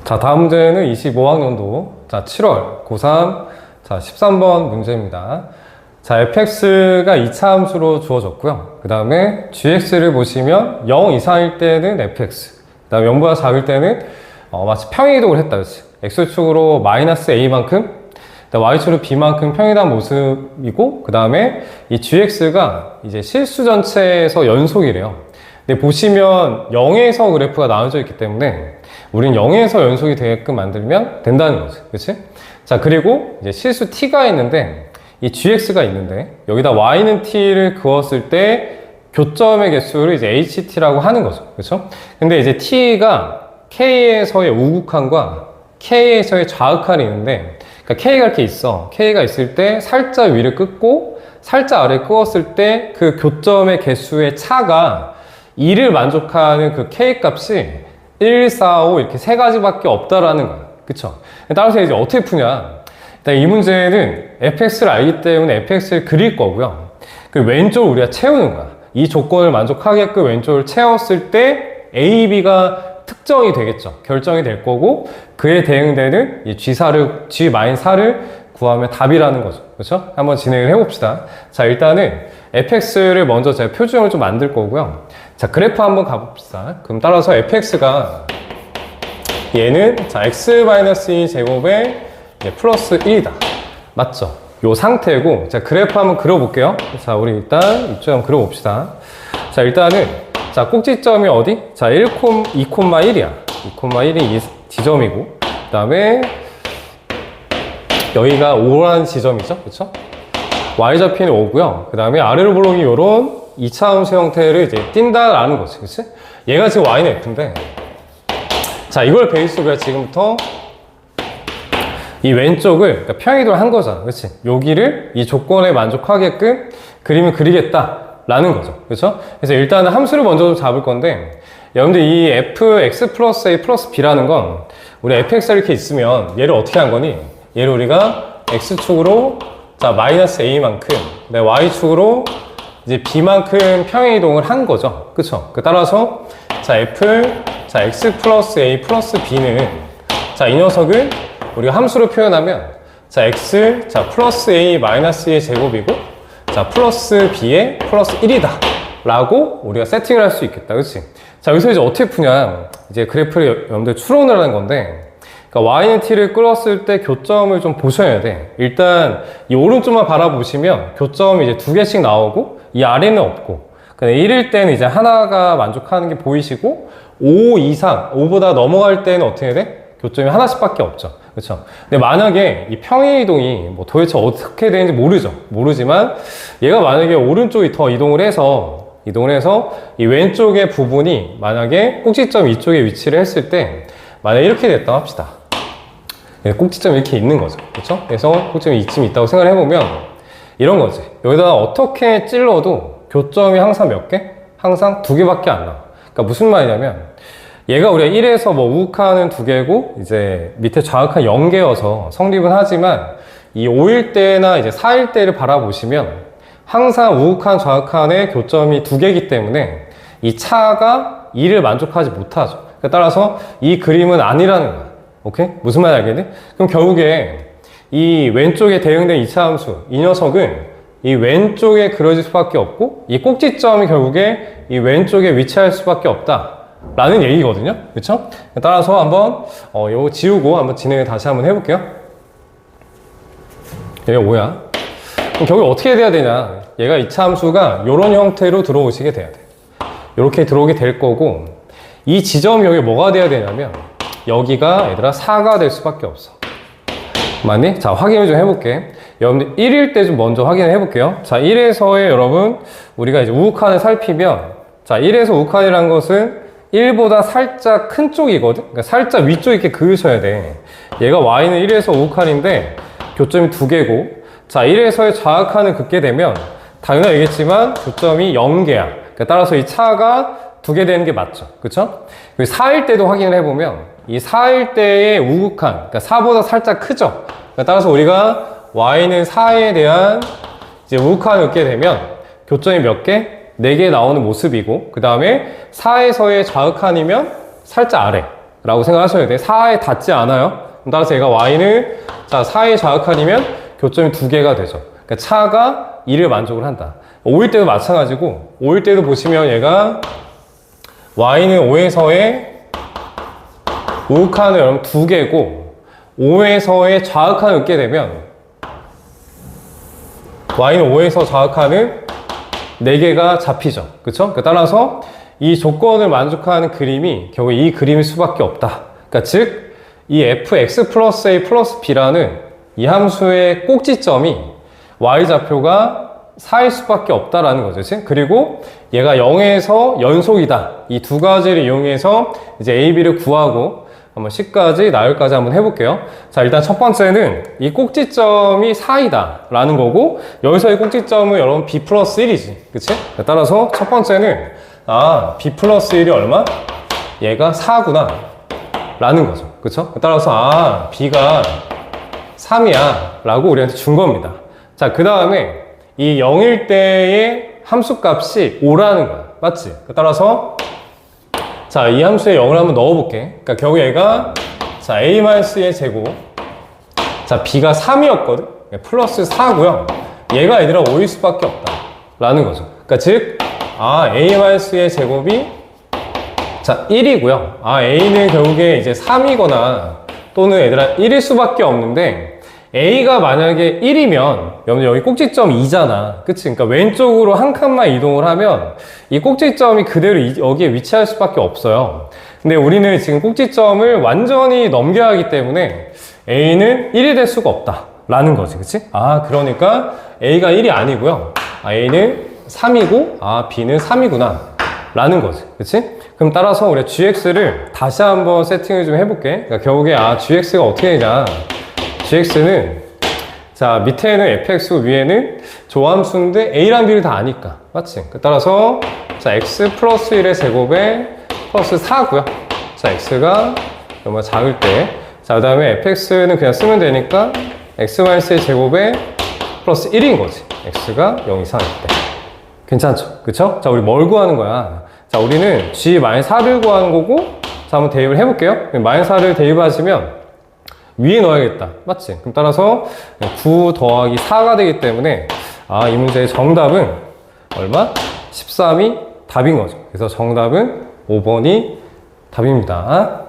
자, 다음 문제는 25학년도 자 7월 고3 자 13번 문제입니다. 자, fx가 2차 함수로 주어졌고요. 그 다음에 gx를 보시면 0 이상일 때는 fx, 그 다음에 0보다 작을 때는 마치 평행이동을 했다. 그렇지? x축으로 마이너스 a만큼, y축으로 b만큼 평행이동한 모습이고, 그 다음에 이 gx가 이제 실수 전체에서 연속이래요. 근데 보시면 0에서 그래프가 나눠져 있기 때문에 우린 0에서 연속이 되게끔 만들면 된다는 거지. 그치? 자, 그리고 이제 실수 t가 있는데 이 gx가 있는데 여기다 y는 t를 그었을 때 교점의 개수를 이제 ht라고 하는 거죠. 그렇죠? 근데 이제 t가 k에서의 우극한과 k에서의 좌극한이 있는데, 그러니까 k가 이렇게 있어. k가 있을 때 살짝 위를 긋고 살짝 아래를 끄었을 때 그 교점의 개수의 차가 2를 만족하는 그 k 값이 1, 4, 5 이렇게 세 가지밖에 없다라는 거야. 그쵸? 따라서 이제 어떻게 푸냐? 일단 이 문제는 fx를 알기 때문에 fx를 그릴 거고요. 그 왼쪽을 우리가 채우는 거야. 이 조건을 만족하게끔 왼쪽을 채웠을 때 a, b가 특정이 되겠죠. 결정이 될 거고, 그에 대응되는 이 g-4를 구하면 답이라는 거죠. 그렇죠? 한번 진행을 해봅시다. 자, 일단은 fx를 먼저 제가 표준형을 좀 만들 거고요. 자, 그래프 한번 가봅시다. 그럼 따라서 fx가 얘는 자 x-2 제곱에 플러스 1이다. 맞죠? 요 상태고, 자, 그래프 한번 그려볼게요. 자, 우리 일단 이쪽 한번 그려봅시다. 자, 일단은 자, 꼭지점이 어디? 자, 2,1이야. 2,1이 이 지점이고, 그 다음에 여기가 5라는 지점이죠. 그쵸? y좌표는 5고요. 그 다음에 아래로 볼록이 요런 2차 함수 형태를 이제 띈다라는 거지. 그치? 얘가 지금 y는 f인데, 자, 이걸 베이스로 지금부터 이 왼쪽을 그러니까 평행이동을 한 거잖아. 그치? 여기를 이 조건에 만족하게끔 그림을 그리겠다라는 거죠. 그쵸? 그래서 일단은 함수를 먼저 좀 잡을 건데, 여러분들 이 fx 플러스 a 플러스 b라는 건 우리 fx가 이렇게 있으면 얘를 어떻게 한 거니? 얘를 우리가 x축으로 자 마이너스 a만큼, y축으로 이제 b만큼 평행이동을 한 거죠. 그쵸? 따라서 자 자 x 플러스 a 플러스 b는 자 이 녀석을 우리가 함수로 표현하면 자 x 자 플러스 a 마이너스 의 제곱이고 자 플러스 b의 플러스 1이다 라고 우리가 세팅을 할 수 있겠다. 그치? 자, 여기서 이제 어떻게 푸냐, 이제 그래프를 여러분들 추론을 하는 건데, 그러니까 y는 t를 끌었을 때 교점을 좀 보셔야 돼. 일단 이 오른쪽만 바라보시면 교점이 이제 2개씩 나오고 이 아래는 없고, 근데 1일 때는 이제 하나가 만족하는 게 보이시고, 5 이상, 5보다 넘어갈 때는 어떻게 돼? 교점이 하나씩밖에 없죠. 그렇죠? 근데 만약에 이 평행이동이 뭐 도대체 어떻게 되는지 모르지만 얘가 만약에 오른쪽이 더 이동을 해서 이 왼쪽의 부분이 만약에 꼭지점 이쪽에 위치를 했을 때 만약에 이렇게 됐다 합시다. 꼭지점이 이렇게 있는 거죠. 그렇죠? 그래서 꼭지점이 이쯤 있다고 생각을 해보면 이런 거지. 여기다가 어떻게 찔러도 교점이 항상 몇 개? 항상 2개밖에 안 나와. 그러니까 무슨 말이냐면 얘가 우리가 1에서 뭐 우극한은 2개고 이제 밑에 좌극한 0개여서 성립은 하지만 이 5일 때나 이제 4일 때를 바라보시면 항상 우극한 좌극한의 교점이 2개이기 때문에 이 차가 2를 만족하지 못하죠. 따라서 이 그림은 아니라는 거야. 오케이? 무슨 말인지 알겠니? 그럼 결국에 이 왼쪽에 대응된 2차 함수, 이 녀석은 이 왼쪽에 그려질 수밖에 없고 이 꼭지점이 결국에 이 왼쪽에 위치할 수밖에 없다 라는 얘기거든요. 그쵸? 따라서 한번 요거 지우고 한번 진행을 다시 한번 해볼게요. 얘가 뭐야? 그럼 결국 어떻게 돼야 되냐? 얘가 2차 함수가 이런 형태로 들어오시게 돼야 돼. 이렇게 들어오게 될 거고, 이 지점이 여기 뭐가 돼야 되냐면 여기가 얘들아 4가 될 수밖에 없어. 맞니? 자, 확인을 좀 해볼게. 여러분들 1일 때 좀 먼저 확인을 해볼게요. 자, 1에서의 여러분 우리가 이제 우극한을 살피면, 자 1에서 우극한이라는 것은 1보다 살짝 큰 쪽이거든? 그러니까 살짝 위쪽 이렇게 그으셔야 돼. 얘가 y는 1에서 우극한인데 교점이 2개고, 자 1에서의 좌극한을 긋게 되면 당연히 알겠지만 교점이 0개야. 그러니까 따라서 이 차가 2개 되는 게 맞죠. 그쵸? 4일 때도 확인을 해보면 이 4일 때의 우극한, 그러니까 4보다 살짝 크죠. 그러니까 따라서 우리가 y는 4에 대한 이제 우극한을 긋게 되면 교점이 몇 개? 4개 나오는 모습이고, 그 다음에 4에서의 좌극한이면 살짝 아래 라고 생각하셔야 돼. 4에 닿지 않아요. 따라서 얘가 y는 자 4의 좌극한이면 교점이 2개가 되죠. 그러니까 차가 2를 만족을 한다. 5일 때도 마찬가지고 5일 때도 보시면 얘가 y는 5에서의 우극한을 여러분 2개고 5에서의 좌극한을 얻게 되면 y는 5에서 좌극한은 4개가 잡히죠. 그쵸? 따라서 이 조건을 만족하는 그림이 결국 이 그림일 수밖에 없다. 그러니까 즉, 이 fx 플러스 a 플러스 b라는 이 함수의 꼭지점이 y좌표가 4일 수밖에 없다라는 거죠. 그치? 그리고 얘가 0에서 연속이다. 이 두 가지를 이용해서 이제 a, b를 구하고 한번 10까지, 나열까지 한번 해볼게요. 자, 일단 첫 번째는 이 꼭지점이 4이다 라는 거고, 여기서 이 꼭지점은 여러분 b 플러스 1이지. 그치? 따라서 첫 번째는 b 플러스 1이 얼마? 얘가 4구나 라는 거죠. 그쵸? 따라서 b가 3이야 라고 우리한테 준 겁니다. 자, 그 다음에 이 0일 때의 함수값이 5라는 거야. 맞지? 따라서 자, 이 함수에 0을 한번 넣어볼게. 그러니까 결국 얘가 자 a-의 제곱 자 b가 3이었거든? 플러스 4고요. 얘가 얘들아 5일 수밖에 없다 라는 거죠. 그러니까 즉 a-의 제곱이 자 1이고요. a는 결국에 이제 3이거나 또는 얘들아 1일 수밖에 없는데 a가 만약에 1이면 여기 꼭지점 2잖아. 그치? 그러니까 왼쪽으로 한 칸만 이동을 하면 이 꼭지점이 그대로 여기에 위치할 수밖에 없어요. 근데 우리는 지금 꼭지점을 완전히 넘겨야 하기 때문에 a는 1이 될 수가 없다 라는 거지. 그치? 그러니까 a가 1이 아니고요. a는 3이고 b는 3이구나 라는 거지. 그치? 그럼 따라서 우리가 gx를 다시 한번 세팅을 좀 해볼게. 그러니까 결국에 gx가 어떻게 되냐, gx는 자 밑에는 fx 위에는 조함수인데 a랑 b를 다 아니까, 맞지? 따라서 자 x 플러스 1의 제곱에 플러스 4고요. 자 x가 너무 작을 때, 자 그 다음에 fx는 그냥 쓰면 되니까 x-의 제곱에 플러스 1인 거지. x가 0 이상일 때. 괜찮죠? 그쵸? 자 우리 뭘 구하는 거야? 자 우리는 g-4를 구하는 거고, 자 한번 대입을 해볼게요. -4를 대입하시면 위에 넣어야겠다. 맞지? 그럼 따라서 9 더하기 4가 되기 때문에 이 문제의 정답은 얼마? 13이 답인 거죠. 그래서 정답은 5번이 답입니다.